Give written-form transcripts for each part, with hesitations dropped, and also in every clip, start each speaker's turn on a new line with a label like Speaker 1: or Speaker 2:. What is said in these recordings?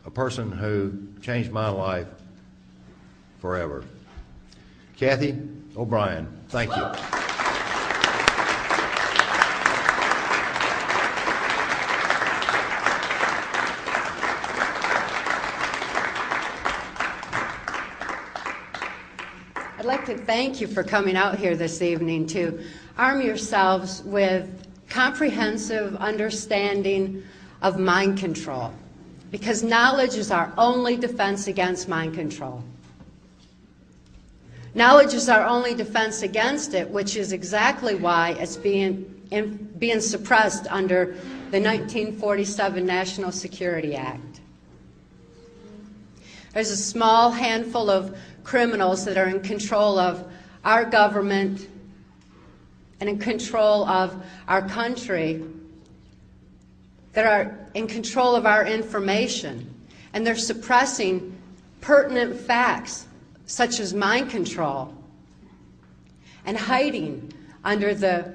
Speaker 1: a person who changed my life forever. Cathy O'Brien, thank you.
Speaker 2: I'd like to thank you for coming out here this evening to arm yourselves with comprehensive understanding of mind control, because knowledge is our only defense against mind control. Knowledge is our only defense against it, which is exactly why it's being suppressed under the 1947 National Security Act. There's a small handful of criminals that are in control of our government and in control of our country, that are in control of our information, and they're suppressing pertinent facts such as mind control and hiding under the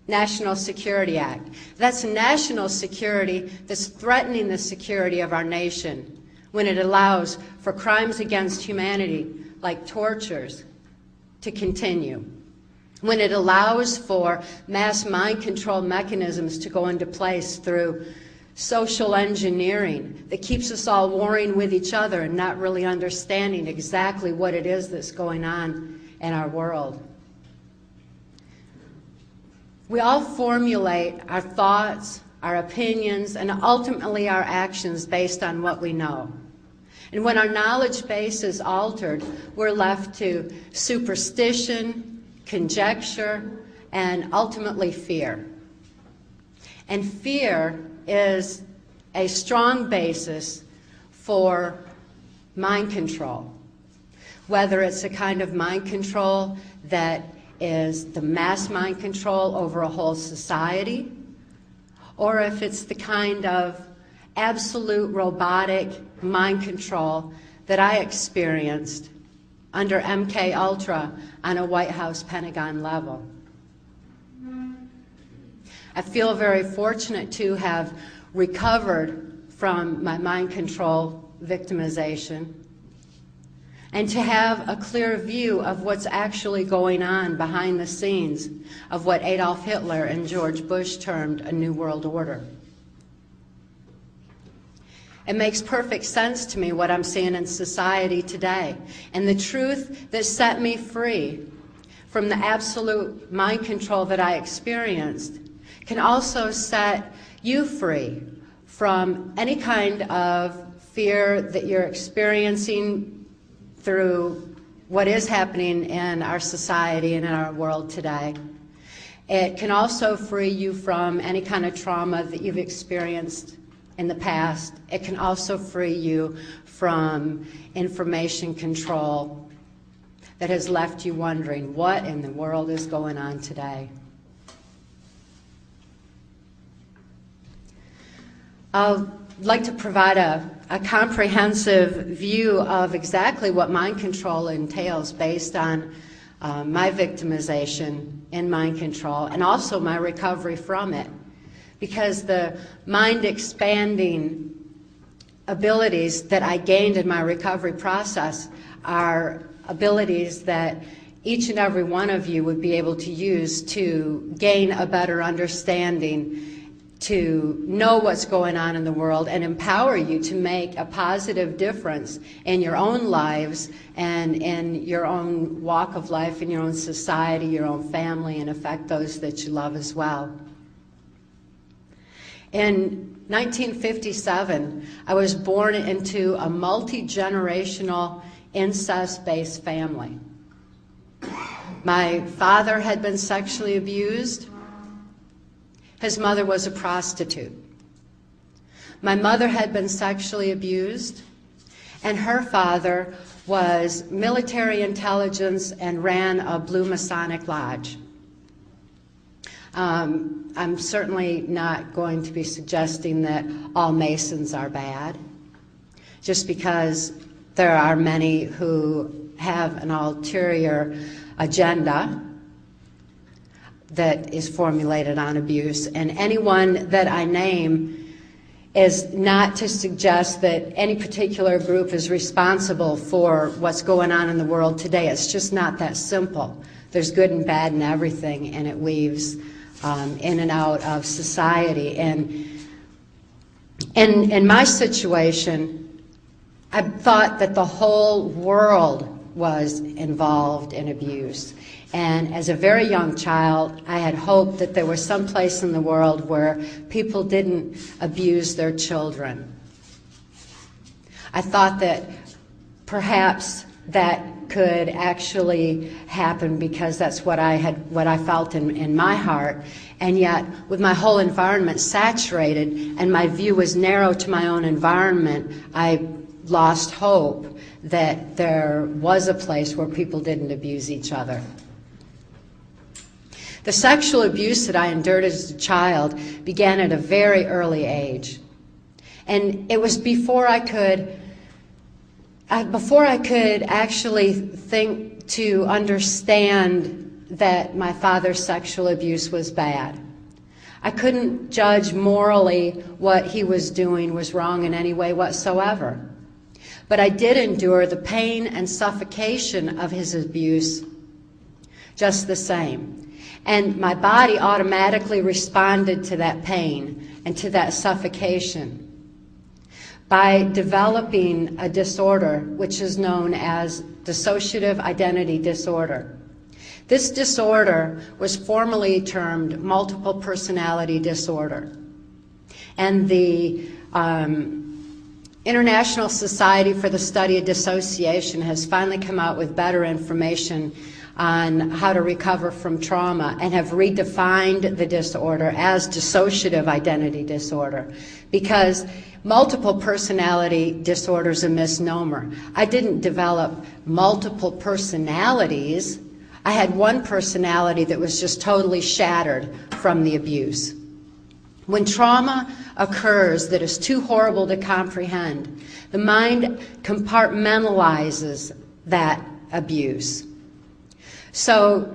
Speaker 2: National Security Act. That's national security that's threatening the security of our nation when it allows for crimes against humanity like tortures to continue, when it allows for mass mind control mechanisms to go into place through social engineering that keeps us all warring with each other and not really understanding exactly what it is that's going on in our world. We all formulate our thoughts, our opinions, and ultimately our actions based on what we know. And when our knowledge base is altered, we're left to superstition, conjecture, and ultimately fear. And fear is a strong basis for mind control, whether it's a kind of mind control that is the mass mind control over a whole society, or if it's the kind of absolute robotic mind control that I experienced under MK Ultra on a White House Pentagon level. I feel very fortunate to have recovered from my mind control victimization and to have a clear view of what's actually going on behind the scenes of what Adolf Hitler and George Bush termed a New World Order. It makes perfect sense to me what I'm seeing in society today, and the truth that set me free from the absolute mind control that I experienced can also set you free from any kind of fear that you're experiencing through what is happening in our society and in our world today. It can also free you from any kind of trauma that you've experienced in the past. It can also free you from information control that has left you wondering what in the world is going on today. I'd like to provide a comprehensive view of exactly what mind control entails based on my victimization in mind control and also my recovery from it. Because the mind-expanding abilities that I gained in my recovery process are abilities that each and every one of you would be able to use to gain a better understanding, to know what's going on in the world, and empower you to make a positive difference in your own lives and in your own walk of life, in your own society, your own family, and affect those that you love as well. In 1957, I was born into a multi-generational incest-based family. My father had been sexually abused. His mother was a prostitute. My mother had been sexually abused, and her father was military intelligence and ran a Blue Masonic Lodge. I'm certainly not going to be suggesting that all Masons are bad, just because there are many who have an ulterior agenda that is formulated on abuse, and anyone that I name is not to suggest that any particular group is responsible for what's going on in the world today. It's just not that simple. There's good and bad in everything, and it weaves in and out of society. And in my situation, I thought that the whole world was involved in abuse. And as a very young child, I had hoped that there was some place in the world where people didn't abuse their children. I thought that perhaps that could actually happen because that's what I felt in my heart. And yet, with my whole environment saturated and my view was narrow to my own environment, I lost hope that there was a place where people didn't abuse each other. The sexual abuse that I endured as a child began at a very early age. And it was before I could actually think to understand that my father's sexual abuse was bad. I couldn't judge morally what he was doing was wrong in any way whatsoever. But I did endure the pain and suffocation of his abuse just the same. And my body automatically responded to that pain and to that suffocation by developing a disorder which is known as dissociative identity disorder. This disorder was formally termed multiple personality disorder. And the International Society for the Study of Dissociation has finally come out with better information on how to recover from trauma and have redefined the disorder as dissociative identity disorder, because multiple personality disorder is a misnomer. I didn't develop multiple personalities. I had one personality that was just totally shattered from the abuse. When trauma occurs that is too horrible to comprehend, the mind compartmentalizes that abuse. So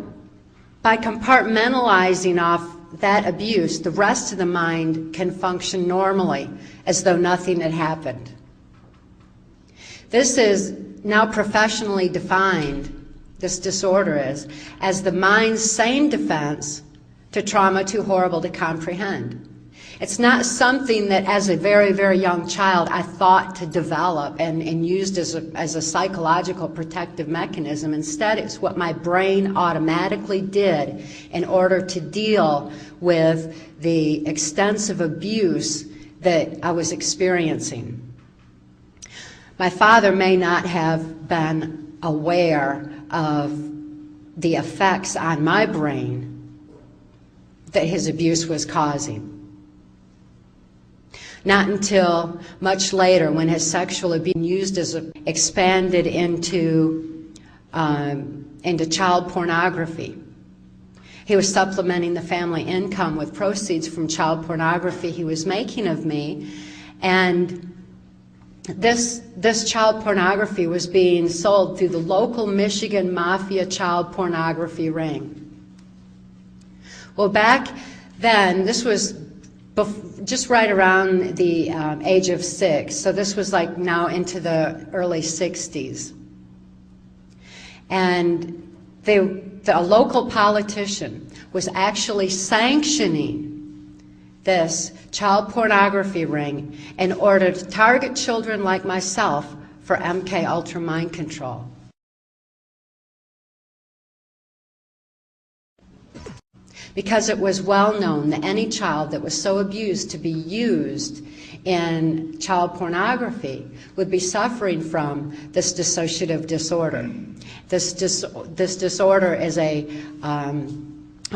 Speaker 2: by compartmentalizing off that abuse, the rest of the mind can function normally as though nothing had happened. This is now professionally defined, this disorder is, as the mind's sane defense to trauma too horrible to comprehend. It's not something that as a very, very young child I thought to develop and used as a psychological protective mechanism. Instead, it's what my brain automatically did in order to deal with the extensive abuse that I was experiencing. My father may not have been aware of the effects on my brain that his abuse was causing. Not until much later, when his sexual abuse used expanded into child pornography. He was supplementing the family income with proceeds from child pornography he was making of me, and this child pornography was being sold through the local Michigan Mafia child pornography ring. Well, back then, this was just right around the age of 6, so this was like now into the early 60s. And a local politician was actually sanctioning this child pornography ring in order to target children like myself for MK Ultra mind control. Because it was well known that any child that was so abused to be used in child pornography would be suffering from this dissociative disorder. This disorder is a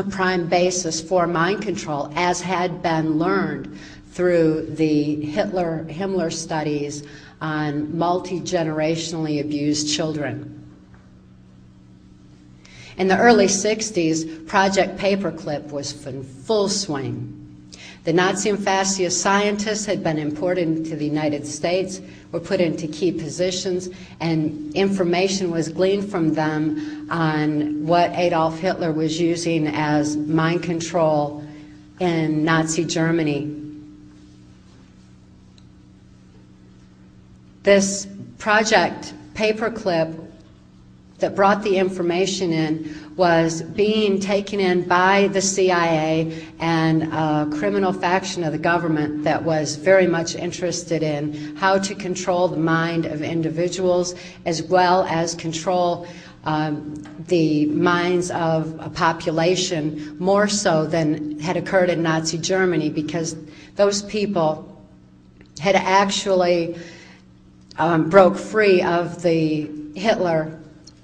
Speaker 2: prime basis for mind control, as had been learned through the Himmler studies on multi-generationally abused children. In the early 60s, Project Paperclip was in full swing. The Nazi and fascist scientists had been imported into the United States, were put into key positions, and information was gleaned from them on what Adolf Hitler was using as mind control in Nazi Germany. This project paperclip that brought the information in was being taken in by the CIA and a criminal faction of the government that was very much interested in how to control the mind of individuals as well as control the minds of a population more so than had occurred in Nazi Germany, because those people had actually broke free of the Hitler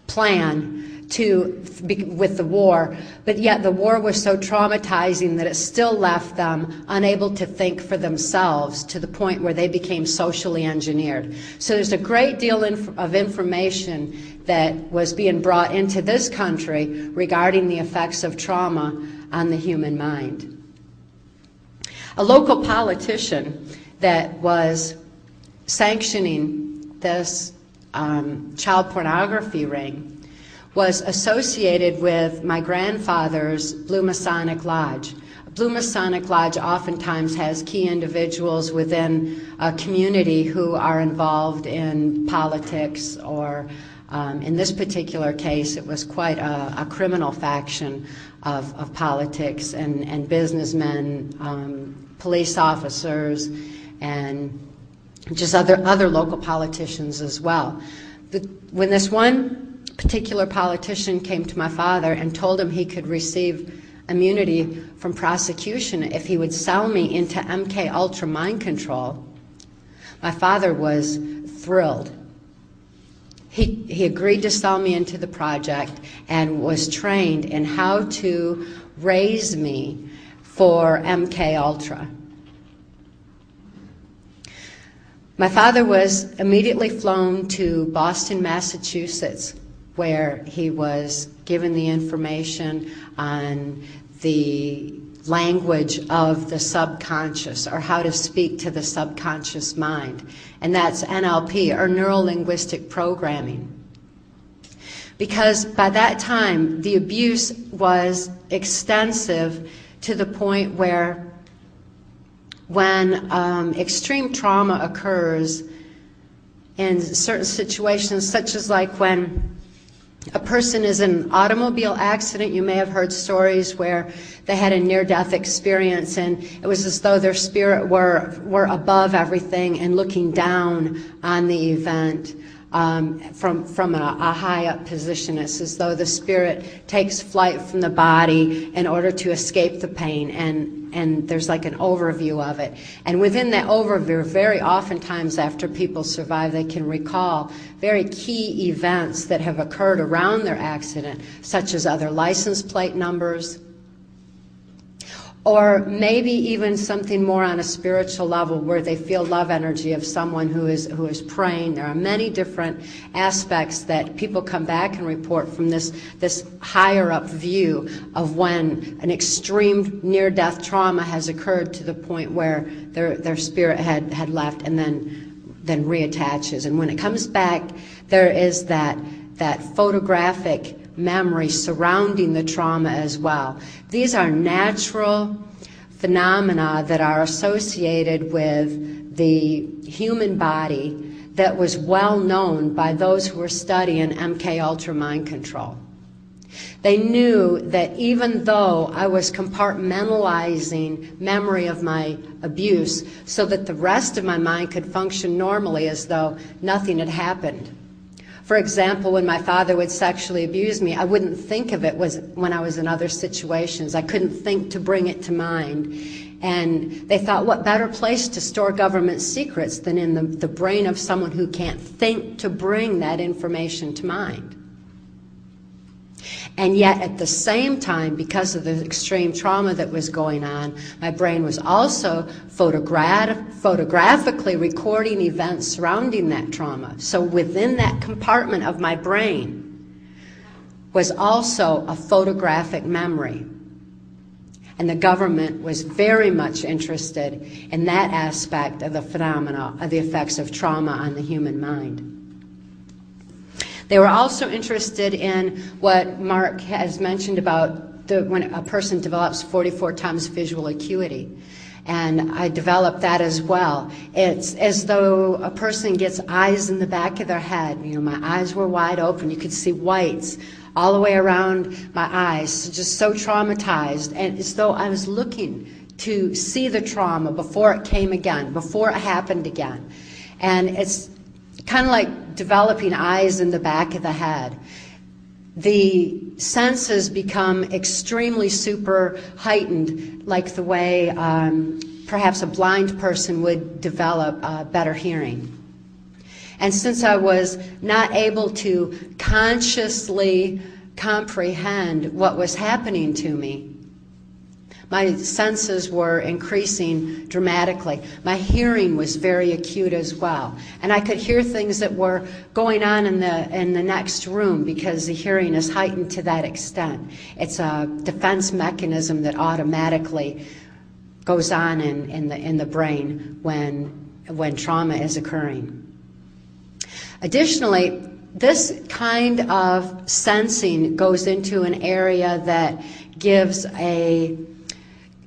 Speaker 2: plan with the war, but yet the war was so traumatizing that it still left them unable to think for themselves, to the point where they became socially engineered. So there's a great deal of information that was being brought into this country regarding the effects of trauma on the human mind. A local politician that was sanctioning this child pornography ring was associated with my grandfather's Blue Masonic Lodge. A Blue Masonic Lodge oftentimes has key individuals within a community who are involved in politics, or in this particular case it was quite a criminal faction of politics and businessmen, police officers, and just other local politicians as well. When this one particular politician came to my father and told him he could receive immunity from prosecution if he would sell me into MK Ultra mind control, my father was thrilled. He agreed to sell me into the project and was trained in how to raise me for MK Ultra. My father was immediately flown to Boston, Massachusetts, where he was given the information on the language of the subconscious, or how to speak to the subconscious mind. And that's NLP, or neuro-linguistic programming. Because by that time, the abuse was extensive to the point where when extreme trauma occurs in certain situations, such as like when a person is in an automobile accident, you may have heard stories where they had a near-death experience and it was as though their spirit were above everything and looking down on the event from a high-up position. It's as though the spirit takes flight from the body in order to escape the pain, and there's like an overview of it. And within that overview, very oftentimes after people survive, they can recall very key events that have occurred around their accident, such as other license plate numbers, or maybe even something more on a spiritual level where they feel love energy of someone who is praying. There are many different aspects that people come back and report from this higher up view of when an extreme near-death trauma has occurred to the point where their spirit had left and then reattaches. And when it comes back, there is that photographic memory surrounding the trauma as well. These are natural phenomena that are associated with the human body that was well known by those who were studying MK Ultra mind control. They knew that even though I was compartmentalizing memory of my abuse so that the rest of my mind could function normally as though nothing had happened. For example, when my father would sexually abuse me, I wouldn't think of it when I was in other situations. I couldn't think to bring it to mind. And they thought, what better place to store government secrets than in the brain of someone who can't think to bring that information to mind? And yet at the same time, because of the extreme trauma that was going on, my brain was also photographically recording events surrounding that trauma. So within that compartment of my brain was also a photographic memory. And the government was very much interested in that aspect of the phenomena of the effects of trauma on the human mind. They were also interested in what Mark has mentioned about when a person develops 44 times visual acuity. and I developed that as well. It's as though a person gets eyes in the back of their head. You know, my eyes were wide open. You could see whites all the way around my eyes, just so traumatized, and as though I was looking to see the trauma before it came again, before it happened again. And it's kind of like developing eyes in the back of the head. The senses become extremely super heightened, like the way perhaps a blind person would develop better hearing. And since I was not able to consciously comprehend what was happening to me, my senses were increasing dramatically. My hearing was very acute as well. And I could hear things that were going on in the next room because the hearing is heightened to that extent. It's a defense mechanism that automatically goes on in the brain when trauma is occurring. Additionally, this kind of sensing goes into an area that gives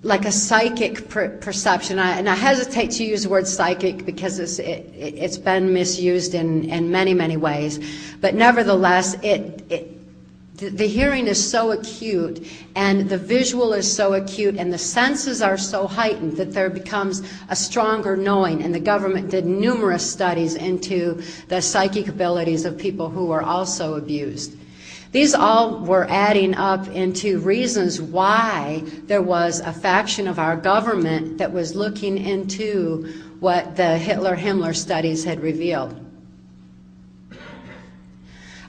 Speaker 2: like a psychic perception. And I hesitate to use the word psychic because it's been misused in many, many ways. But nevertheless, the hearing is so acute, and the visual is so acute, and the senses are so heightened that there becomes a stronger knowing. And the government did numerous studies into the psychic abilities of people who were also abused. These all were adding up into reasons why there was a faction of our government that was looking into what the Hitler-Himmler studies had revealed.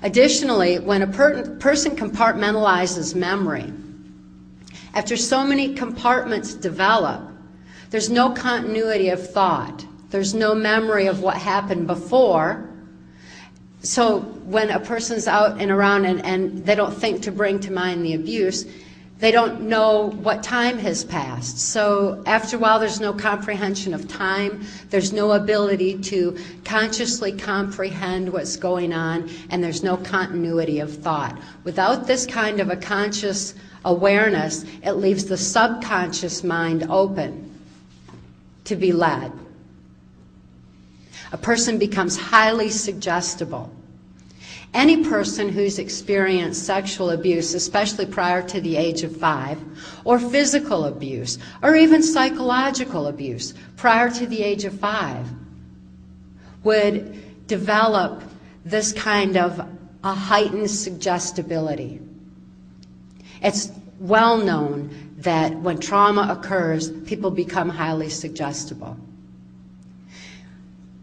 Speaker 2: Additionally, when a person compartmentalizes memory, after so many compartments develop, there's no continuity of thought. There's no memory of what happened before. So when a person's out and around and they don't think to bring to mind the abuse, they don't know what time has passed. So after a while, there's no comprehension of time. There's no ability to consciously comprehend what's going on, and there's no continuity of thought. Without this kind of a conscious awareness, it leaves the subconscious mind open to be led. A person becomes highly suggestible. Any person who's experienced sexual abuse, especially prior to the age of 5, or physical abuse, or even psychological abuse prior to the age of 5, would develop this kind of a heightened suggestibility. It's well known that when trauma occurs, people become highly suggestible.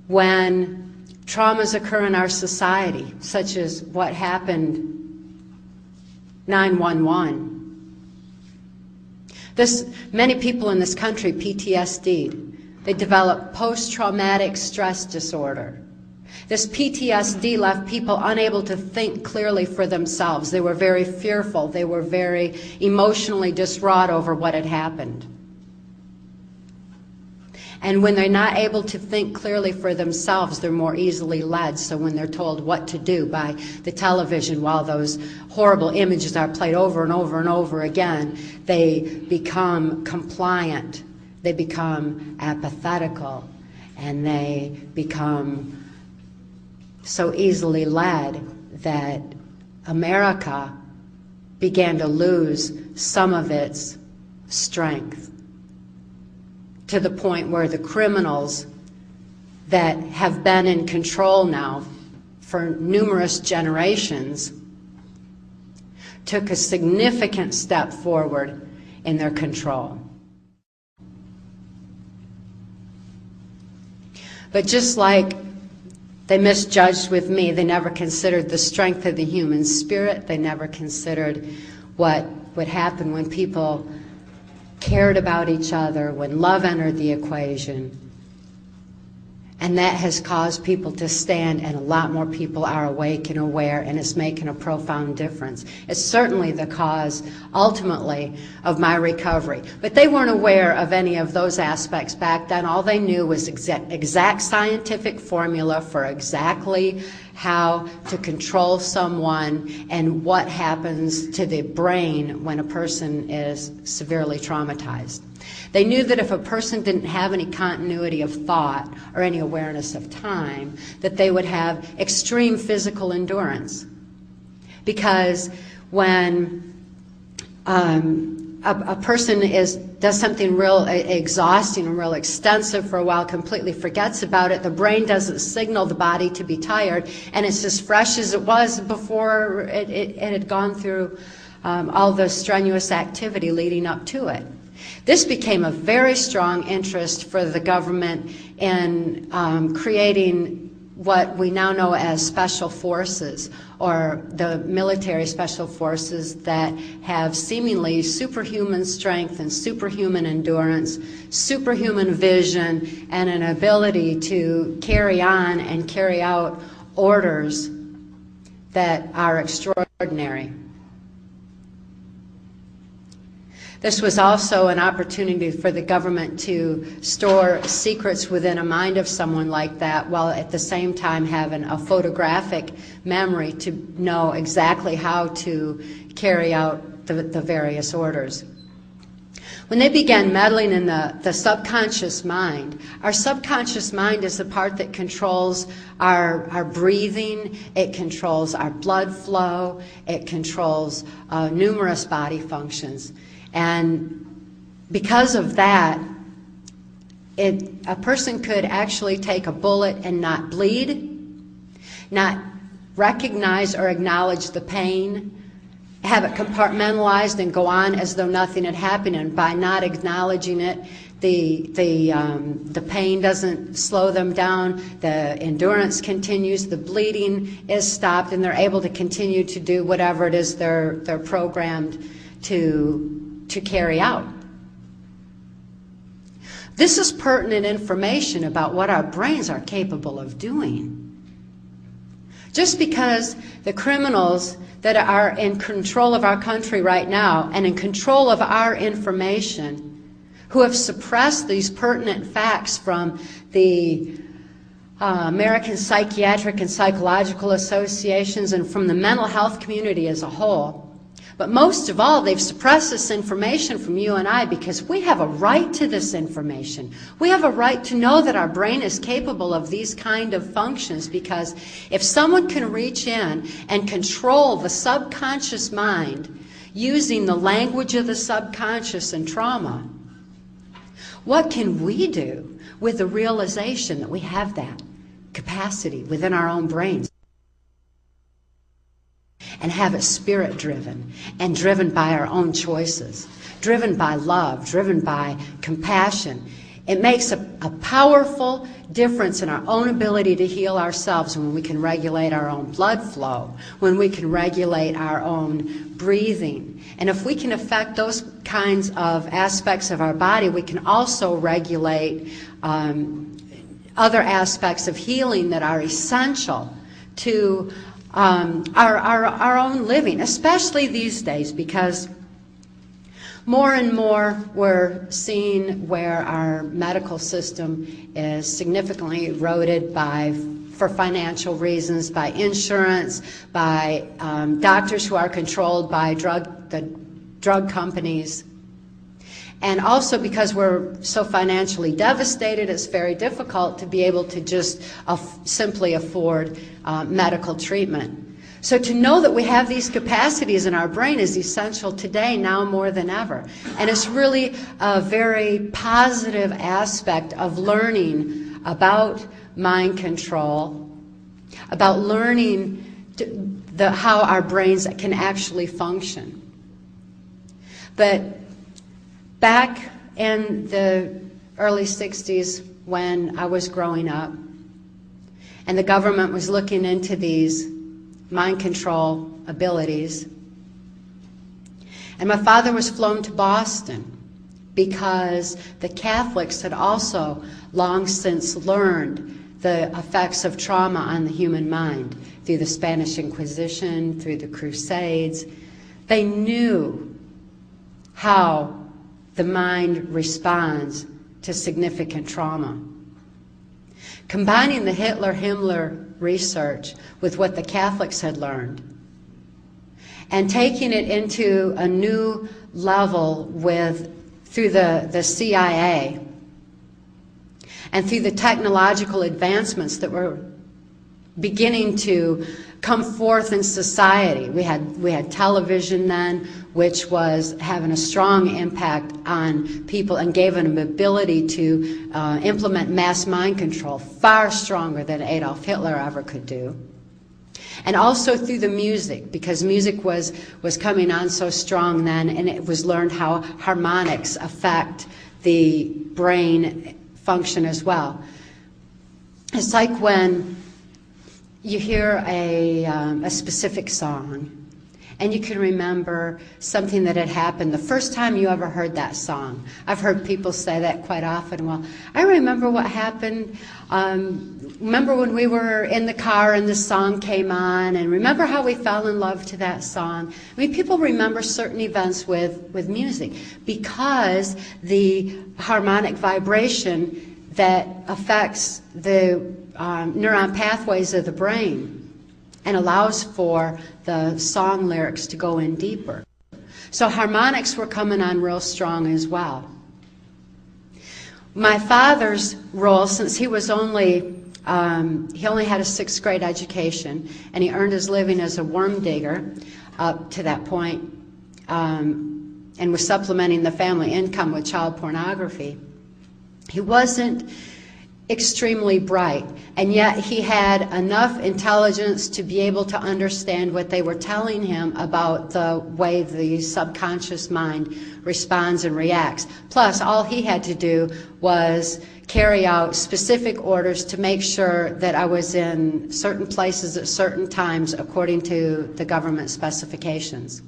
Speaker 2: When traumas occur in our society, such as what happened 9/11, many people in this country PTSD'd. They developed post-traumatic stress disorder. This PTSD left people unable to think clearly for themselves. They were very fearful. They were very emotionally distraught over what had happened. And when they're not able to think clearly for themselves, they're more easily led. So when they're told what to do by the television while those horrible images are played over and over and over again, they become compliant, they become apathetical, and they become so easily led that America began to lose some of its strength, to the point where the criminals that have been in control now for numerous generations took a significant step forward in their control. But just like they misjudged with me, they never considered the strength of the human spirit. They never considered what would happen when people cared about each other, when love entered the equation. And that has caused people to stand, and a lot more people are awake and aware, and it's making a profound difference. It's certainly the cause, ultimately, of my recovery. But they weren't aware of any of those aspects back then. All they knew was exact scientific formula for exactly how to control someone and what happens to the brain when a person is severely traumatized. They knew that if a person didn't have any continuity of thought or any awareness of time, that they would have extreme physical endurance. Because when a person does something real exhausting and real extensive for a while, completely forgets about it, the brain doesn't signal the body to be tired, and it's as fresh as it was before it had gone through all the strenuous activity leading up to it. This became a very strong interest for the government in creating what we now know as special forces, or the military special forces that have seemingly superhuman strength and superhuman endurance, superhuman vision, and an ability to carry on and carry out orders that are extraordinary. This was also an opportunity for the government to store secrets within a mind of someone like that, while at the same time having a photographic memory to know exactly how to carry out the various orders. When they began meddling in the subconscious mind, our subconscious mind is the part that controls our breathing, it controls our blood flow, it controls numerous body functions. And because of that, a person could actually take a bullet and not bleed, not recognize or acknowledge the pain, have it compartmentalized and go on as though nothing had happened. And by not acknowledging it, the pain doesn't slow them down, the endurance continues, the bleeding is stopped, and they're able to continue to do whatever it is they're programmed to carry out. This is pertinent information about what our brains are capable of doing. Just because the criminals that are in control of our country right now and in control of our information, who have suppressed these pertinent facts from the American Psychiatric and Psychological Associations and from the mental health community as a whole, but most of all, they've suppressed this information from you and I because we have a right to this information. We have a right to know that our brain is capable of these kind of functions, because if someone can reach in and control the subconscious mind using the language of the subconscious and trauma, what can we do with the realization that we have that capacity within our own brains? And have it spirit-driven and driven by our own choices, driven by love, driven by compassion. It makes a powerful difference in our own ability to heal ourselves when we can regulate our own blood flow, when we can regulate our own breathing. And if we can affect those kinds of aspects of our body, we can also regulate other aspects of healing that are essential to our own living, especially these days, because more and more we're seeing where our medical system is significantly eroded for financial reasons, by insurance, by doctors who are controlled by the drug companies. And also because we're so financially devastated, it's very difficult to be able to just simply afford medical treatment. So to know that we have these capacities in our brain is essential today, now more than ever. And it's really a very positive aspect of learning about mind control, about learning how our brains can actually function. But back in the early 60s, when I was growing up, and the government was looking into these mind control abilities, and my father was flown to Boston because the Catholics had also long since learned the effects of trauma on the human mind through the Spanish Inquisition, through the Crusades. They knew how the mind responds to significant trauma. Combining the Hitler-Himmler research with what the Catholics had learned and taking it into a new level with through the CIA, and through the technological advancements that were beginning to come forth in society. We had television then, which was having a strong impact on people and gave them an ability to implement mass mind control far stronger than Adolf Hitler ever could do. And also through the music, because music was coming on so strong then, and it was learned how harmonics affect the brain function as well. It's like when you hear a specific song, and you can remember something that had happened the first time you ever heard that song. I've heard people say that quite often. Well, I remember what happened. Remember when we were in the car and the song came on, and remember how we fell in love to that song. I mean, people remember certain events with music because the harmonic vibration that affects the neuron pathways of the brain and allows for the song lyrics to go in deeper. So harmonics were coming on real strong as well. My father's role, since he was only, he only had a 6th grade education, and he earned his living as a worm digger up to that point, and was supplementing the family income with child pornography. He wasn't extremely bright, and yet he had enough intelligence to be able to understand what they were telling him about the way the subconscious mind responds and reacts. Plus, all he had to do was carry out specific orders to make sure that I was in certain places at certain times according to the government specifications.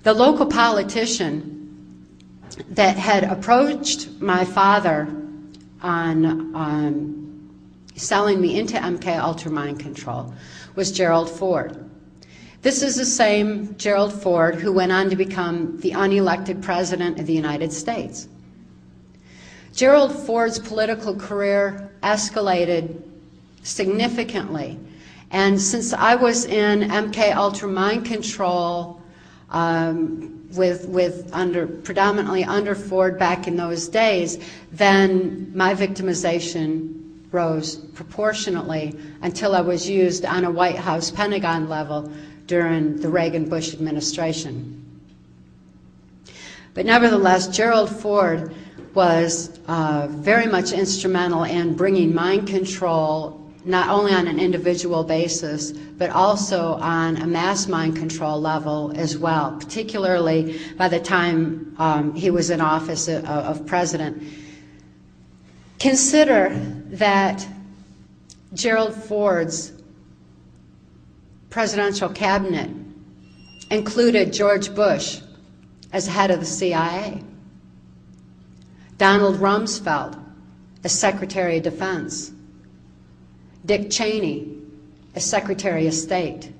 Speaker 2: The local politician that had approached my father on selling me into MK Ultra Mind Control was Gerald Ford. This is the same Gerald Ford who went on to become the unelected President of the United States. Gerald Ford's political career escalated significantly, and since I was in MK Ultra Mind Control predominantly under Ford back in those days, then my victimization rose proportionately until I was used on a White House Pentagon level during the Reagan-Bush administration. But nevertheless, Gerald Ford was very much instrumental in bringing mind control not only on an individual basis, but also on a mass mind control level as well, particularly by the time he was in office of president. Consider that Gerald Ford's presidential cabinet included George Bush as head of the CIA, Donald Rumsfeld as Secretary of Defense, Dick Cheney as Secretary of State,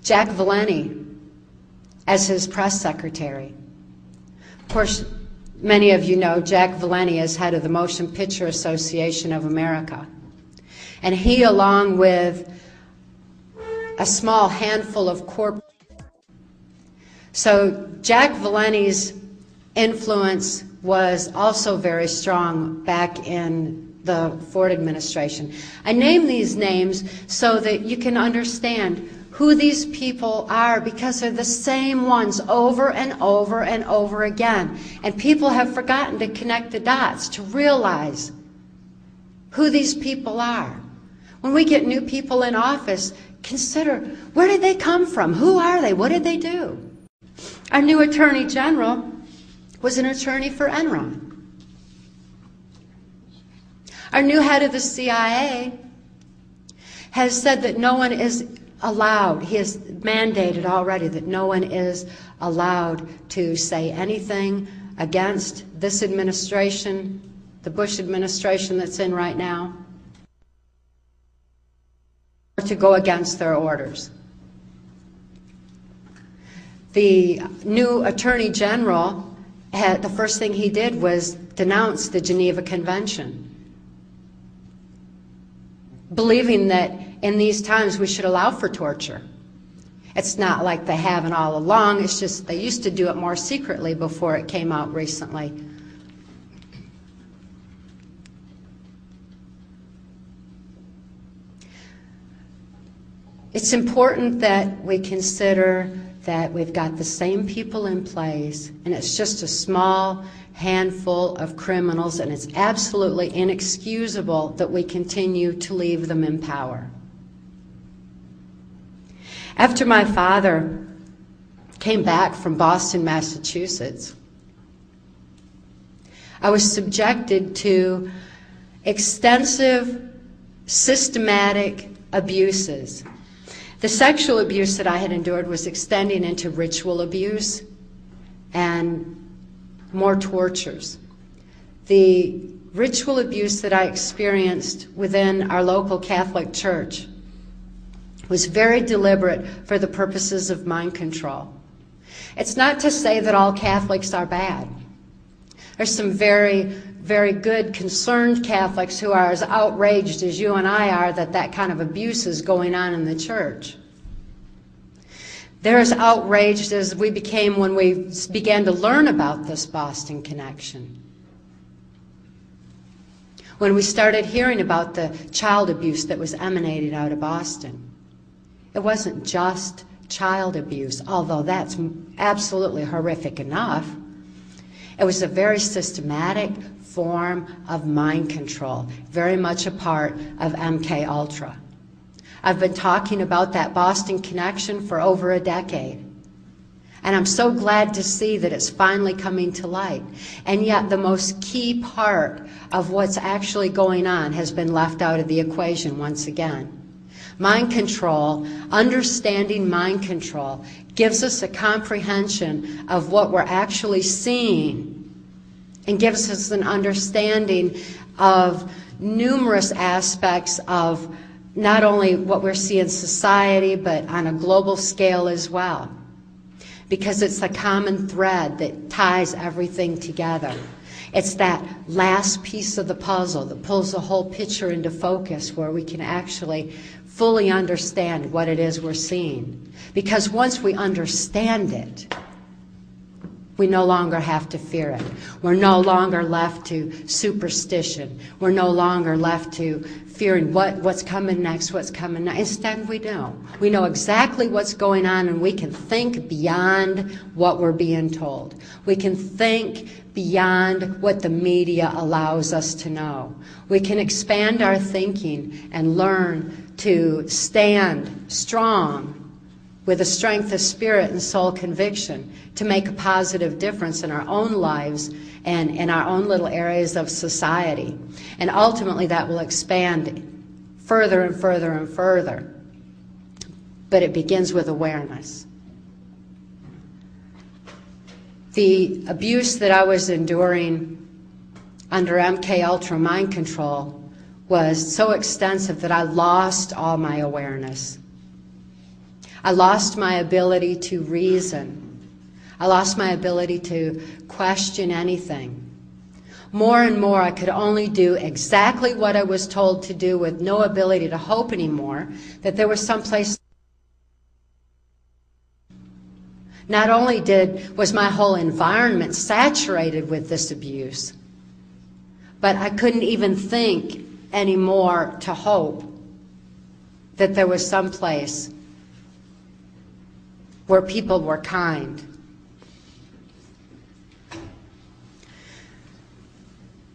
Speaker 2: Jack Valenti as his press secretary. Of course, many of you know Jack Valenti is head of the Motion Picture Association of America. And he, along with a small handful of corporate. So Jack Valenti's influence was also very strong back in the Ford administration. I name these names so that you can understand who these people are, because they're the same ones over and over and over again. And people have forgotten to connect the dots to realize who these people are. When we get new people in office, consider, where did they come from? Who are they? What did they do? Our new Attorney General was an attorney for Enron. Our new head of the CIA has said that no one is allowed, he has mandated already that no one is allowed to say anything against this administration, the Bush administration that's in right now, or to go against their orders. The new Attorney General, the first thing he did was denounce the Geneva Convention, believing that in these times we should allow for torture. It's not like they haven't all along, it's just they used to do it more secretly before it came out recently. It's important that we consider that we've got the same people in place, and it's just a small handful of criminals, and it's absolutely inexcusable that we continue to leave them in power. After my father came back from Boston, Massachusetts, I was subjected to extensive, systematic abuses. The sexual abuse that I had endured was extending into ritual abuse and more tortures. The ritual abuse that I experienced within our local Catholic Church was very deliberate for the purposes of mind control. It's not to say that all Catholics are bad. There's some very, very good, concerned Catholics who are as outraged as you and I are that that kind of abuse is going on in the church. They're as outraged as we became when we began to learn about this Boston connection. When we started hearing about the child abuse that was emanating out of Boston. It wasn't just child abuse, although that's absolutely horrific enough. It was a very systematic form of mind control, very much a part of MK Ultra. I've been talking about that Boston connection for over a decade. And I'm so glad to see that it's finally coming to light. And yet the most key part of what's actually going on has been left out of the equation once again. Mind control, understanding mind control, gives us a comprehension of what we're actually seeing and gives us an understanding of numerous aspects of not only what we're seeing in society, but on a global scale as well. Because it's a common thread that ties everything together. It's that last piece of the puzzle that pulls the whole picture into focus where we can actually fully understand what it is we're seeing. Because once we understand it, we no longer have to fear it. We're no longer left to superstition. We're no longer left to fearing what's coming next, what's coming next. Instead, we know. We know exactly what's going on, and we can think beyond what we're being told. We can think beyond what the media allows us to know. We can expand our thinking and learn to stand strong with a strength of spirit and soul conviction to make a positive difference in our own lives and in our own little areas of society. And ultimately that will expand further and further and further. But it begins with awareness. The abuse that I was enduring under MK Ultra mind control was so extensive that I lost all my awareness. I lost my ability to reason. I lost my ability to question anything. More and more, I could only do exactly what I was told to do with no ability to hope anymore, that there was some place. Not only was my whole environment saturated with this abuse, but I couldn't even think anymore to hope that there was some place where people were kind.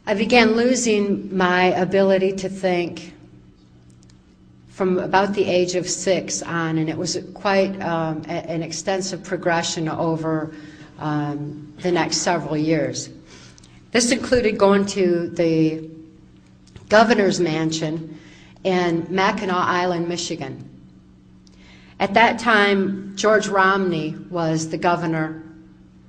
Speaker 2: I began losing my ability to think from about the age of 6 on, and it was quite an extensive progression over the next several years. This included going to the governor's mansion in Mackinac Island, Michigan. At that time, George Romney was the governor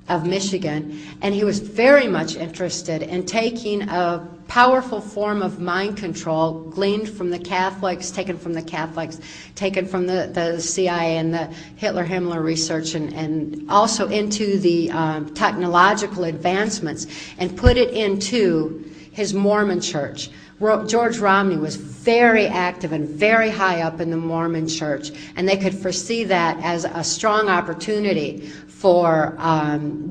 Speaker 2: of Michigan, and he was very much interested in taking a powerful form of mind control gleaned from the Catholics, taken from the CIA and the Hitler-Himmler research, and also into the technological advancements, and put it into his Mormon church. George Romney was very active and very high up in the Mormon church, and they could foresee that as a strong opportunity for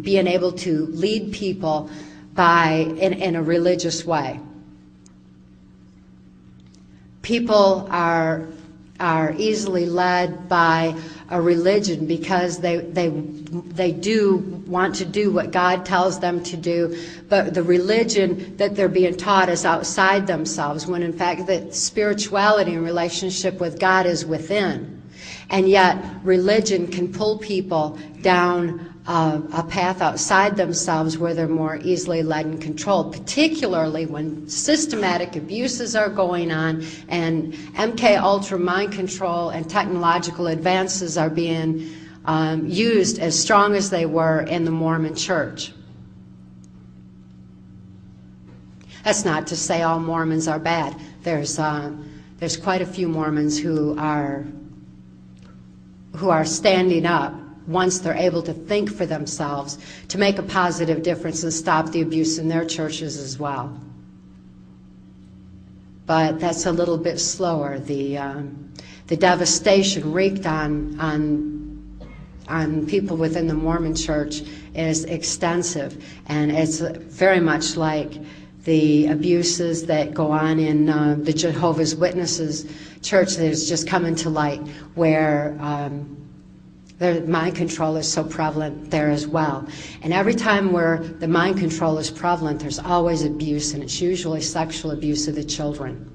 Speaker 2: being able to lead people in a religious way. People are easily led by a religion because they do want to do what God tells them to do, but the religion that they're being taught is outside themselves, when in fact that spirituality and relationship with God is within. And yet religion can pull people down a path outside themselves where they're more easily led and controlled, particularly when systematic abuses are going on and MK Ultra mind control and technological advances are being used as strong as they were in the Mormon church. That's not to say all Mormons are bad. There's quite a few Mormons who are standing up once they're able to think for themselves to make a positive difference and stop the abuse in their churches as well. But that's a little bit slower. The devastation wreaked on people within the Mormon church is extensive, and it's very much like the abuses that go on in the Jehovah's Witnesses church that has just come into light, where their mind control is so prevalent there as well. And every time where the mind control is prevalent, there's always abuse, and it's usually sexual abuse of the children.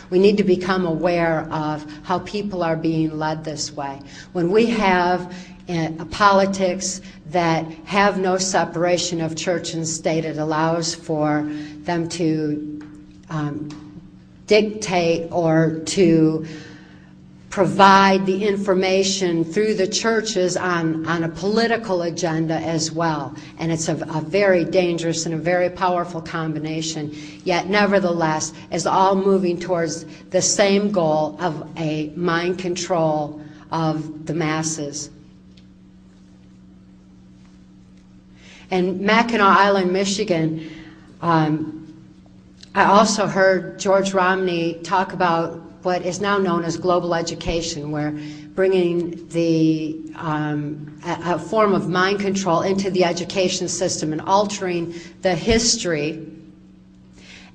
Speaker 2: We need to become aware of how people are being led this way. When we have politics that have no separation of church and state, it allows for them to dictate or to provide the information through the churches on a political agenda as well. And it's a very dangerous and a very powerful combination, yet nevertheless is all moving towards the same goal of a mind control of the masses. In Mackinac Island, Michigan, I also heard George Romney talk about what is now known as global education, where bringing a form of mind control into the education system and altering the history,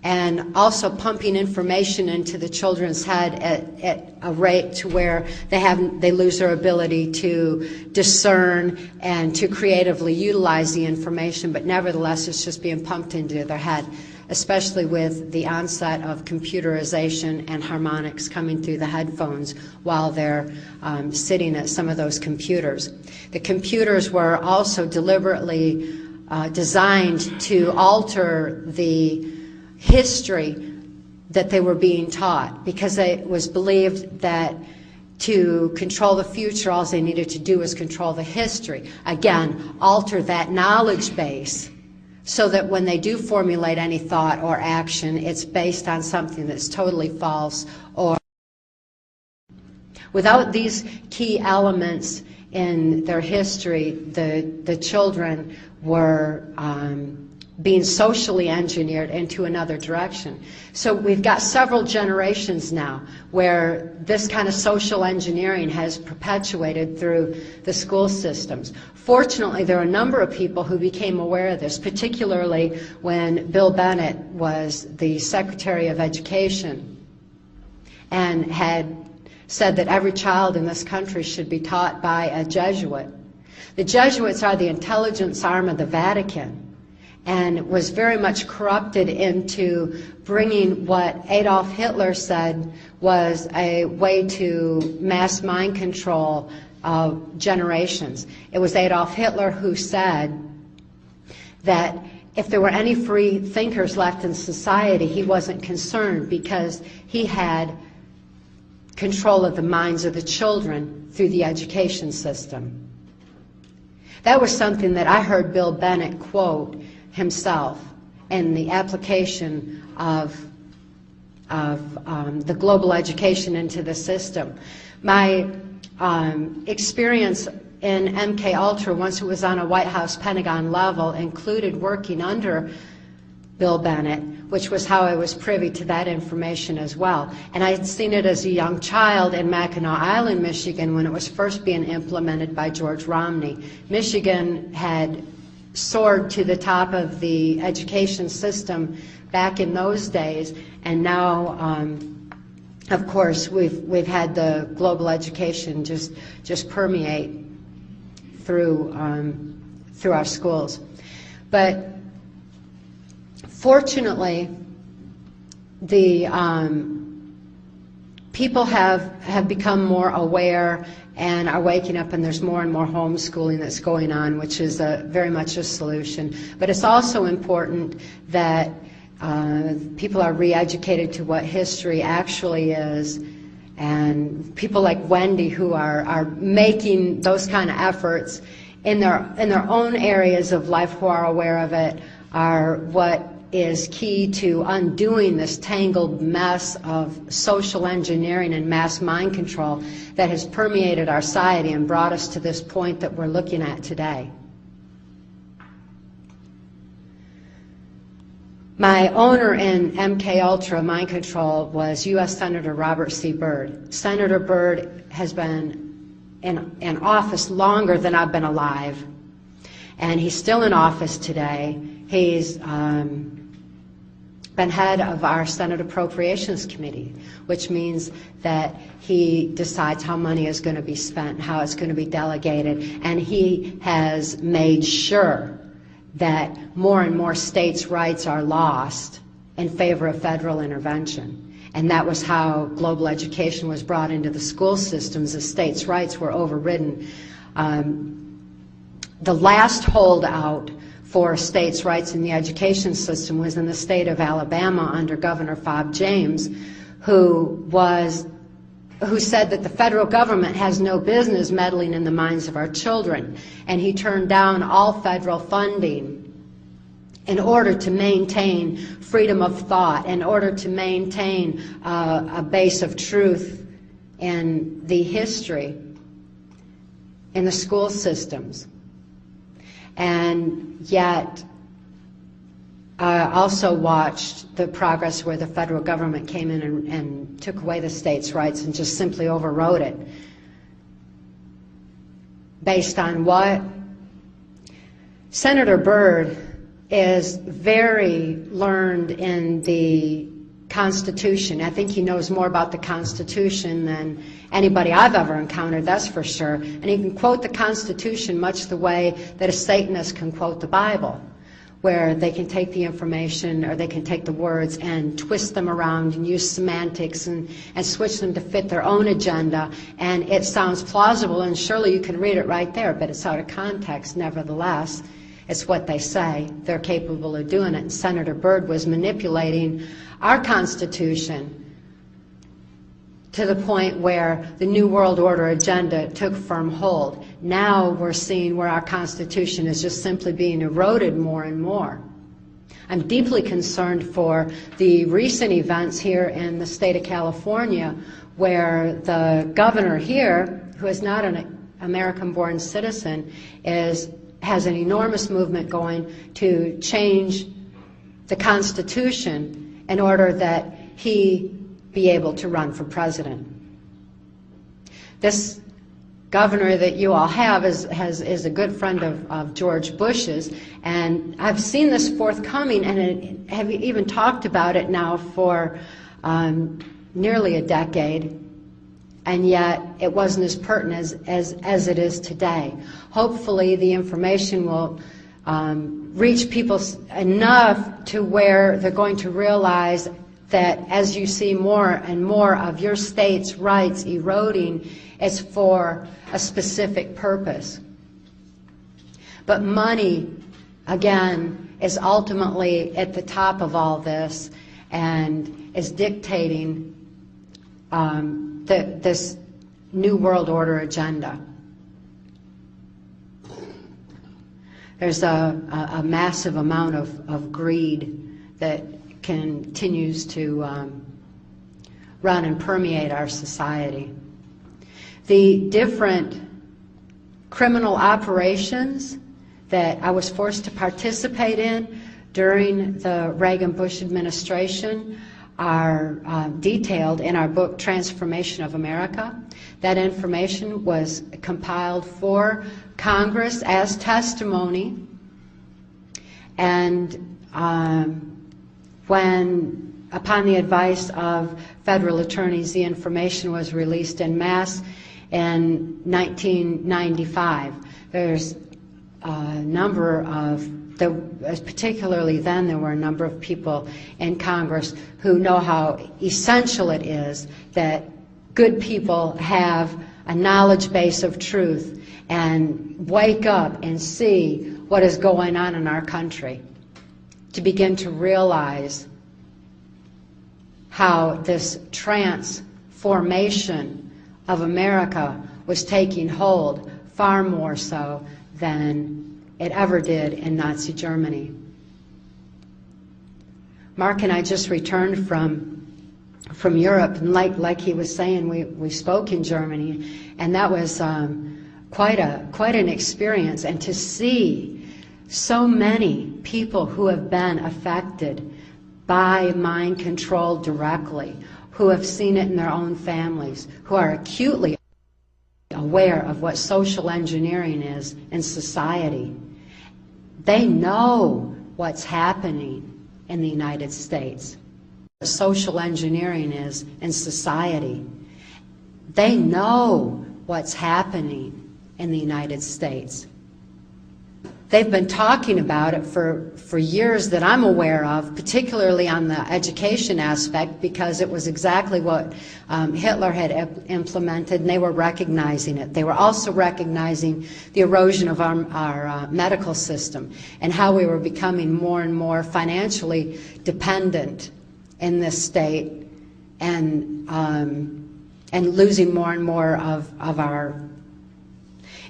Speaker 2: and also pumping information into the children's head at a rate to where they lose their ability to discern and to creatively utilize the information, but nevertheless it's just being pumped into their head, especially with the onset of computerization and harmonics coming through the headphones while they're sitting at some of those computers. The computers were also deliberately designed to alter the history that they were being taught, because it was believed that to control the future, all they needed to do was control the history. Again, alter that knowledge base, so that when they do formulate any thought or action, it's based on something that's totally false. Or without these key elements in their history, the children were being socially engineered into another direction. So we've got several generations now where this kind of social engineering has perpetuated through the school systems. Fortunately, there are a number of people who became aware of this, particularly when Bill Bennett was the Secretary of Education and had said that every child in this country should be taught by a Jesuit. The Jesuits are the intelligence arm of the Vatican, and was very much corrupted into bringing what Adolf Hitler said was a way to mass mind control generations. It was Adolf Hitler who said that if there were any free thinkers left in society, he wasn't concerned because he had control of the minds of the children through the education system. That was something that I heard Bill Bennett quote himself in the application of the global education into the system. My experience in MK Ultra, once it was on a White House Pentagon level, included working under Bill Bennett, which was how I was privy to that information as well. And I had seen it as a young child in Mackinac Island, Michigan, when it was first being implemented by George Romney. Michigan had soared to the top of the education system back in those days, and now, of course, we've had the global education just permeate through our schools. But fortunately, the people have become more aware and are waking up, and there's more and more homeschooling that's going on, which is very much a solution. But it's also important that people are re-educated to what history actually is, and people like Wendy, who are making those kind of efforts in their own areas of life, who are aware of it, are what is key to undoing this tangled mess of social engineering and mass mind control that has permeated our society and brought us to this point that we're looking at today. My owner in MK Ultra mind control was U.S. Senator Robert C. Byrd. Senator Byrd has been in office longer than I've been alive, and he's still in office today. He's been head of our Senate Appropriations Committee, which means that he decides how money is going to be spent, how it's going to be delegated, and he has made sure that more and more states' rights are lost in favor of federal intervention. And that was how global education was brought into the school systems, as states' rights were overridden. The last holdout for states' rights in the education system was in the state of Alabama under Governor Fob James, who said that the federal government has no business meddling in the minds of our children, and he turned down all federal funding in order to maintain freedom of thought, in order to maintain a base of truth in the history in the school systems. And yet, I also watched the progress where the federal government came in and took away the states' rights and just simply overrode it. Based on what? Senator Byrd is very learned in the Constitution. I think he knows more about the Constitution than anybody I've ever encountered, that's for sure. And he can quote the Constitution much the way that a Satanist can quote the Bible, where they can take the information, or they can take the words and twist them around and use semantics and switch them to fit their own agenda. And it sounds plausible, and surely you can read it right there, but it's out of context nevertheless. It's what they say. They're capable of doing it. And Senator Byrd was manipulating our Constitution to the point where the New World Order agenda took firm hold. Now we're seeing where our Constitution is just simply being eroded more and more. I'm deeply concerned for the recent events here in the state of California, where the governor here, who is not an American-born citizen, has an enormous movement going to change the Constitution in order that he be able to run for president. This governor that you all have is a good friend of George Bush's, and I've seen this forthcoming and have even talked about it now for nearly a decade, and yet it wasn't as pertinent as it is today. Hopefully the information will reach people enough to where they're going to realize that as you see more and more of your state's rights eroding, it's for a specific purpose. But money, again, is ultimately at the top of all this and is dictating this New World Order agenda. There's a massive amount of greed that continues to run and permeate our society. The different criminal operations that I was forced to participate in during the Reagan-Bush administration are detailed in our book, Transformation of America. That information was compiled for Congress as testimony, and when, upon the advice of federal attorneys, the information was released en masse in 1995. There's a number of, particularly then, there were a number of people in Congress who know how essential it is that good people have a knowledge base of truth and wake up and see what is going on in our country, to begin to realize how this transformation of America was taking hold far more so than it ever did in Nazi Germany. Mark and I just returned from Europe, and like he was saying, we spoke in Germany, and that was quite an experience. And to see so many people who have been affected by mind control directly, who have seen it in their own families, who are acutely aware of what social engineering is in society. They know what's happening in the United States. What social engineering is in society. They know what's happening in the United States. They've been talking about it for years that I'm aware of, particularly on the education aspect, because it was exactly what Hitler had implemented, and they were recognizing it. They were also recognizing the erosion of our medical system and how we were becoming more and more financially dependent in this state, and losing more and more of our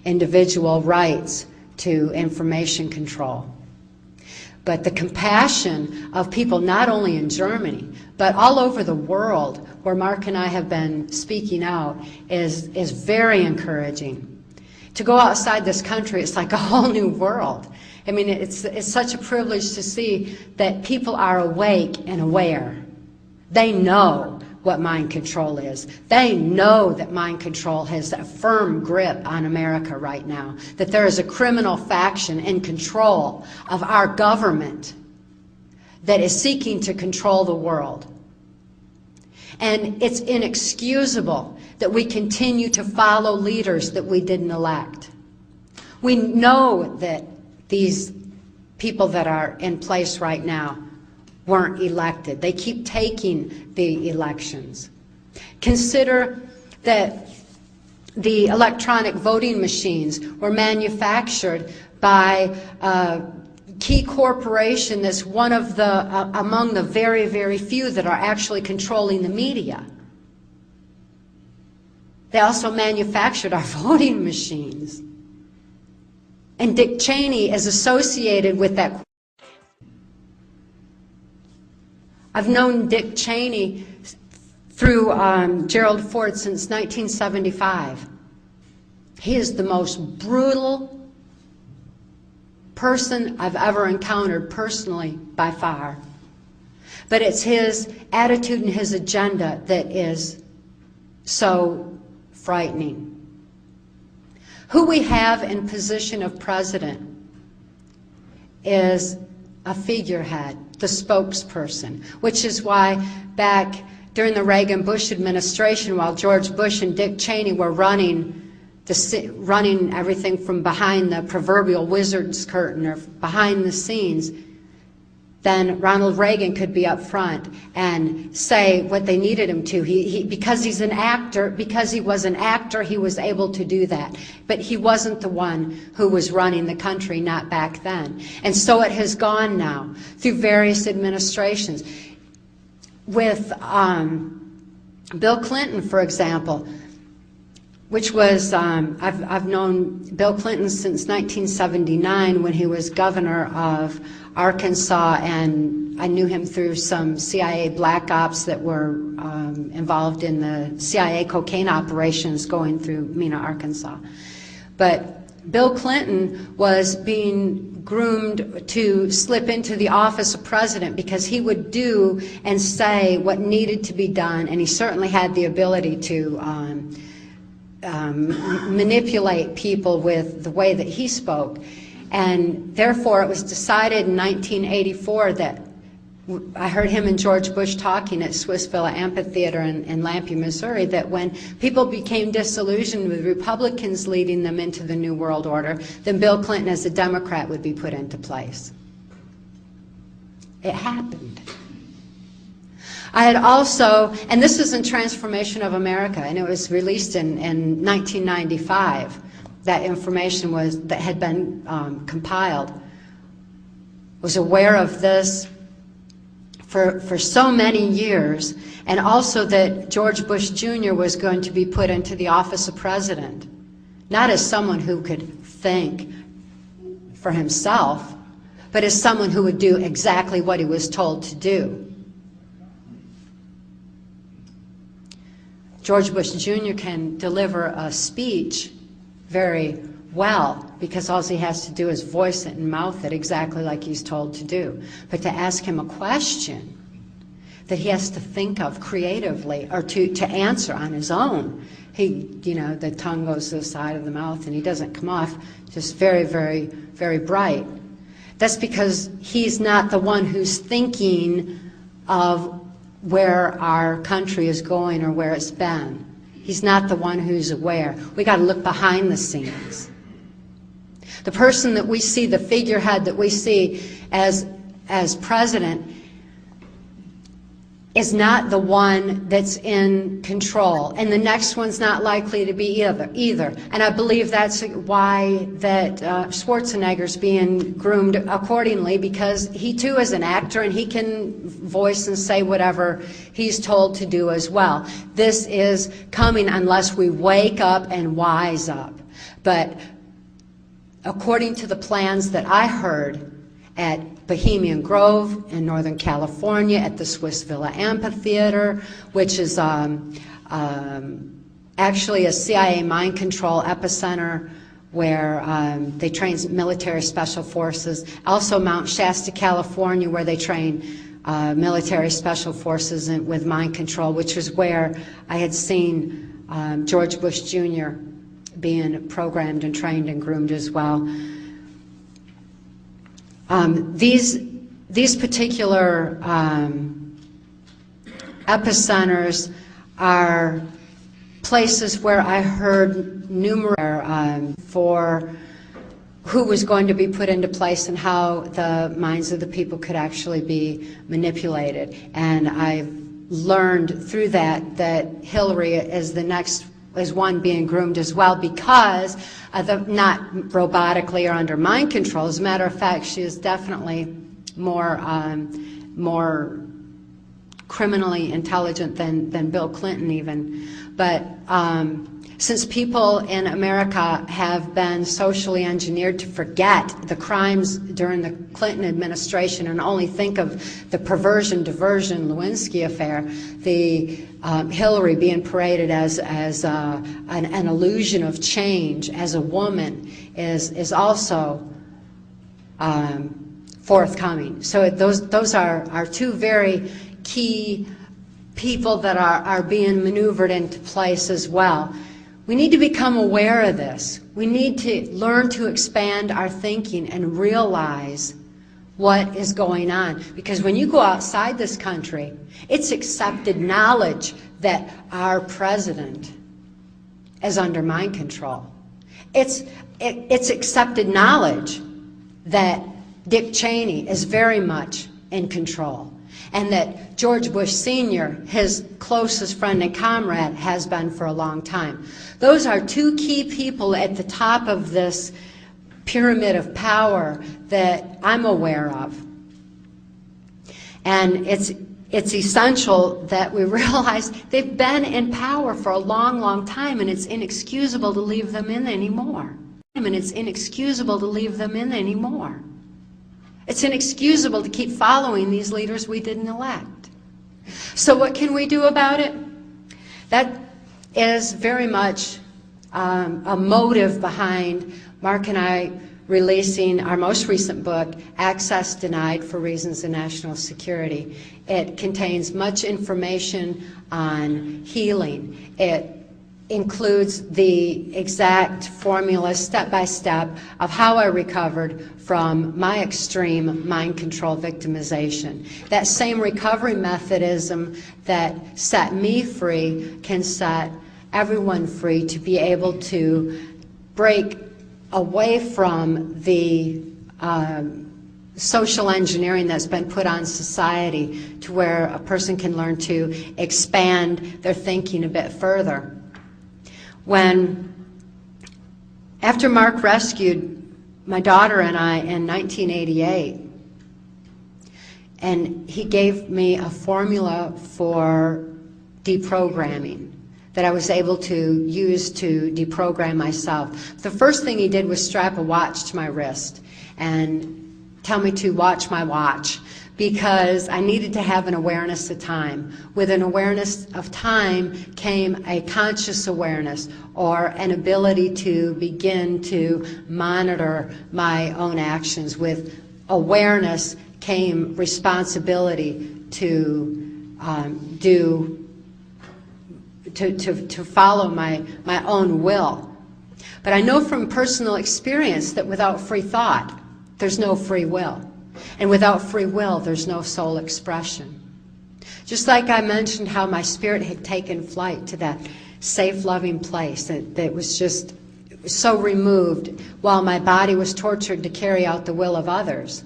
Speaker 2: individual rights to information control. But the compassion of people not only in Germany, but all over the world where Mark and I have been speaking out is very encouraging. To go outside this country, it's like a whole new world. I mean, it's such a privilege to see that people are awake and aware. They know what mind control is. They know that mind control has a firm grip on America right now, that there is a criminal faction in control of our government that is seeking to control the world. And it's inexcusable that we continue to follow leaders that we didn't elect. We know that these people that are in place right now weren't elected. They keep taking the elections. Consider that the electronic voting machines were manufactured by a key corporation that's one of the among the very, very few that are actually controlling the media. They also manufactured our voting machines. And Dick Cheney is associated with that. I've known Dick Cheney through Gerald Ford since 1975. He is the most brutal person I've ever encountered personally, by far. But it's his attitude and his agenda that is so frightening. Who we have in position of president is a figurehead, the spokesperson, which is why back during the Reagan-Bush administration, while George Bush and Dick Cheney were running everything from behind the proverbial wizard's curtain or behind the scenes, then Ronald Reagan could be up front and say what they needed him to. Because he's an actor, because he was an actor, he was able to do that. But he wasn't the one who was running the country, not back then. And so it has gone now through various administrations. With Bill Clinton, for example, which was, I've known Bill Clinton since 1979 when he was governor of Arkansas, and I knew him through some CIA black ops that were involved in the CIA cocaine operations going through Mena, Arkansas. But Bill Clinton was being groomed to slip into the office of president because he would do and say what needed to be done, and he certainly had the ability to manipulate people with the way that he spoke. And therefore, it was decided in 1984 that I heard him and George Bush talking at Swiss Villa Amphitheater in Lampe, Missouri, that when people became disillusioned with Republicans leading them into the New World Order, then Bill Clinton as a Democrat would be put into place. It happened. I had also, and this is in Transformation of America, and it was released in 1995. That information that had been compiled. Was aware of this for so many years, and also that George Bush Jr. was going to be put into the office of president, not as someone who could think for himself, but as someone who would do exactly what he was told to do. George Bush Jr. can deliver a speech very well, because all he has to do is voice it and mouth it exactly like he's told to do. But to ask him a question that he has to think of creatively or to answer on his own, the tongue goes to the side of the mouth and he doesn't come off just very, very, very bright. That's because he's not the one who's thinking of where our country is going or where it's been. He's not the one who's aware. We got to look behind the scenes. The person that we see, the figurehead that we see as president, is not the one that's in control, and the next one's not likely to be either. And I believe that's why that Schwarzenegger's being groomed accordingly, because he too is an actor and he can voice and say whatever he's told to do as well. This is coming unless we wake up and wise up. But according to the plans that I heard at Bohemian Grove in Northern California, at the Swiss Villa Amphitheater, which is actually a CIA mind control epicenter where they train military special forces. Also Mount Shasta, California, where they train military special forces with mind control, which is where I had seen George Bush Jr. being programmed and trained and groomed as well. These particular epicenters are places where I heard numerous for who was going to be put into place and how the minds of the people could actually be manipulated. And I've learned through that Hillary is the next is one being groomed as well, because not robotically or under mind control. As a matter of fact, she is definitely more criminally intelligent than Bill Clinton even. But since people in America have been socially engineered to forget the crimes during the Clinton administration and only think of the perversion, diversion, Lewinsky affair, the Hillary being paraded as an illusion of change as a woman is also forthcoming. So those are two very key people that are being maneuvered into place as well. We need to become aware of this. We need to learn to expand our thinking and realize what is going on. Because when you go outside this country, it's accepted knowledge that our president is under mind control. It's accepted knowledge that Dick Cheney is very much in control, and that George Bush Sr., his closest friend and comrade, has been for a long time. Those are two key people at the top of this pyramid of power that I'm aware of. And it's essential that we realize they've been in power for a long, long time, and it's inexcusable to leave them in anymore. It's inexcusable to leave them in anymore. It's inexcusable to keep following these leaders we didn't elect. So what can we do about it? That is very much a motive behind Mark and I releasing our most recent book, Access Denied for Reasons of National Security. It contains much information on healing. It includes the exact formula, step by step, of how I recovered from my extreme mind control victimization. That same recovery methodism that set me free can set everyone free to be able to break away from the social engineering that's been put on society, to where a person can learn to expand their thinking a bit further. After Mark rescued my daughter and I in 1988, and he gave me a formula for deprogramming that I was able to use to deprogram myself. The first thing he did was strap a watch to my wrist and tell me to watch my watch, because I needed to have an awareness of time. With an awareness of time came a conscious awareness, or an ability to begin to monitor my own actions. With awareness came responsibility to follow my own will. But I know from personal experience that without free thought, there's no free will. And without free will, there's no soul expression. Just like I mentioned how my spirit had taken flight to that safe, loving place that was just so removed while my body was tortured to carry out the will of others.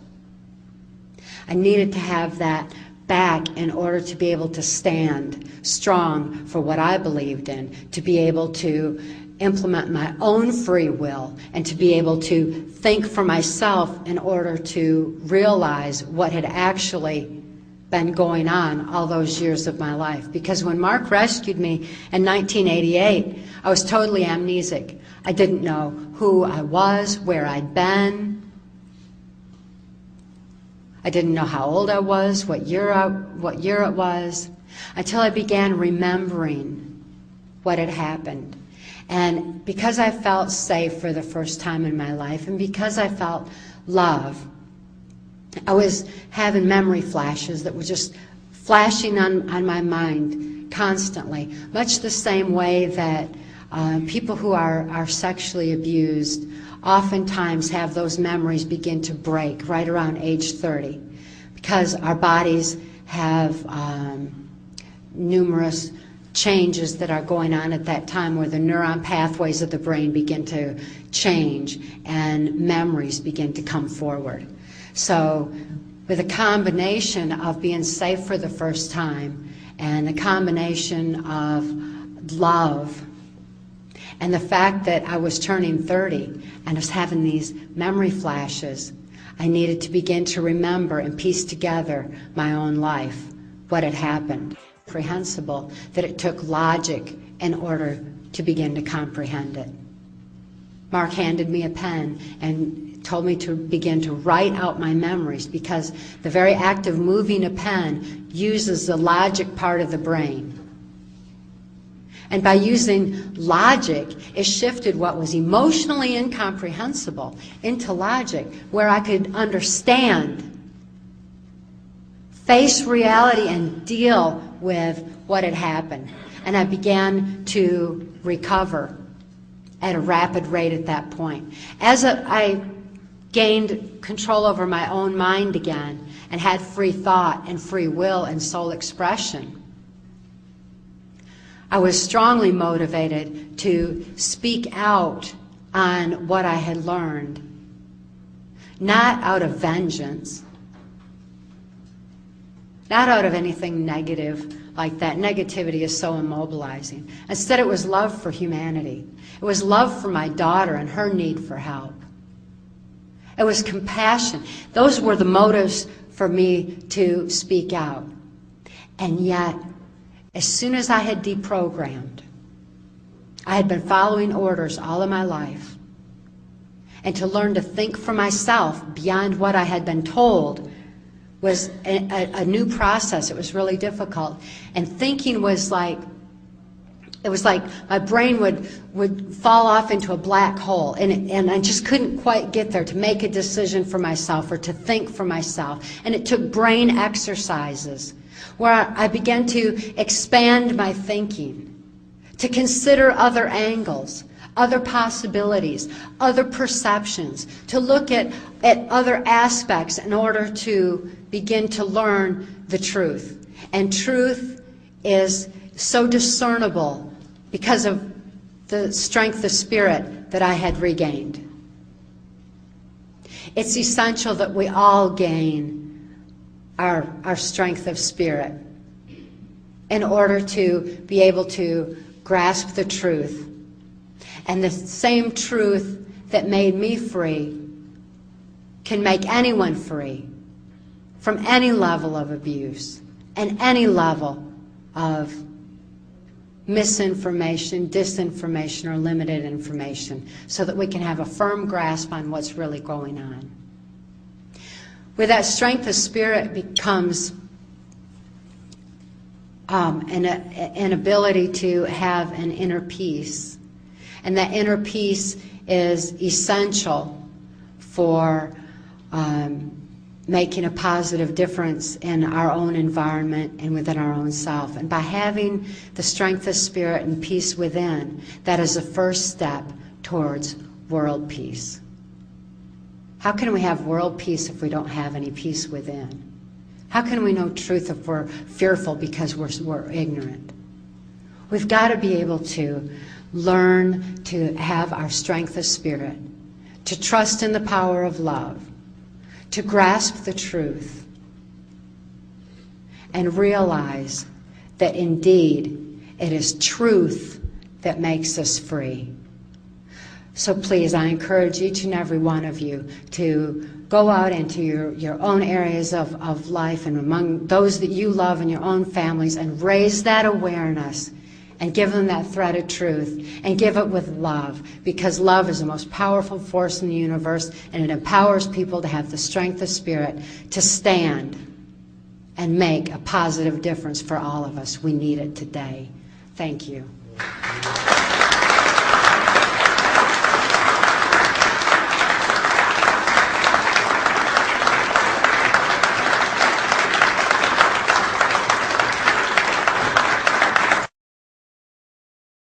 Speaker 2: I needed to have that back in order to be able to stand strong for what I believed in, to be able to implement my own free will, and to be able to think for myself in order to realize what had actually been going on all those years of my life. Because when Mark rescued me in 1988, I was totally amnesic. I didn't know who I was, where I'd been. I didn't know how old I was, what year it was, until I began remembering what had happened. And because I felt safe for the first time in my life, and because I felt love, I was having memory flashes that were just flashing on my mind constantly, much the same way that people who are sexually abused oftentimes have those memories begin to break right around age 30, because our bodies have numerous changes that are going on at that time, where the neuron pathways of the brain begin to change and memories begin to come forward. So with a combination of being safe for the first time, and the combination of love, and the fact that I was turning 30 and I was having these memory flashes, I needed to begin to remember and piece together my own life, what had happened. Comprehensible that it took logic in order to begin to comprehend it. Mark handed me a pen and told me to begin to write out my memories, because the very act of moving a pen uses the logic part of the brain. And by using logic, it shifted what was emotionally incomprehensible into logic, where I could understand, face reality, and deal with what had happened. And I began to recover at a rapid rate at that point. As I gained control over my own mind again, and had free thought and free will and soul expression, I was strongly motivated to speak out on what I had learned, not out of vengeance, not out of anything negative like that. Negativity is so immobilizing. Instead, it was love for humanity. It was love for my daughter and her need for help. It was compassion. Those were the motives for me to speak out. And yet, as soon as I had deprogrammed, I had been following orders all of my life. And to learn to think for myself beyond what I had been told was a new process. It was really difficult. And thinking was like It was like my brain would fall off into a black hole, and I just couldn't quite get there to make a decision for myself or to think for myself. And it took brain exercises where I began to expand my thinking, to consider other angles, other possibilities, other perceptions, to look at other aspects in order to begin to learn the truth. And truth is so discernible because of the strength of spirit that I had regained. It's essential that we all gain our strength of spirit in order to be able to grasp the truth. And the same truth that made me free can make anyone free from any level of abuse and any level of misinformation, disinformation, or limited information, so that we can have a firm grasp on what's really going on. With that strength of spirit becomes an ability to have an inner peace. And that inner peace is essential for making a positive difference in our own environment and within our own self. And by having the strength of spirit and peace within, that is the first step towards world peace. How can we have world peace if we don't have any peace within? How can we know truth if we're fearful because we're ignorant? We've got to be able to learn to have our strength of spirit, to trust in the power of love, to grasp the truth, and realize that indeed it is truth that makes us free. So please, I encourage each and every one of you to go out into your own areas of life and among those that you love in your own families and raise that awareness and give them that thread of truth, and give it with love, because love is the most powerful force in the universe, and it empowers people to have the strength of spirit to stand and make a positive difference for all of us. We need it today. Thank you.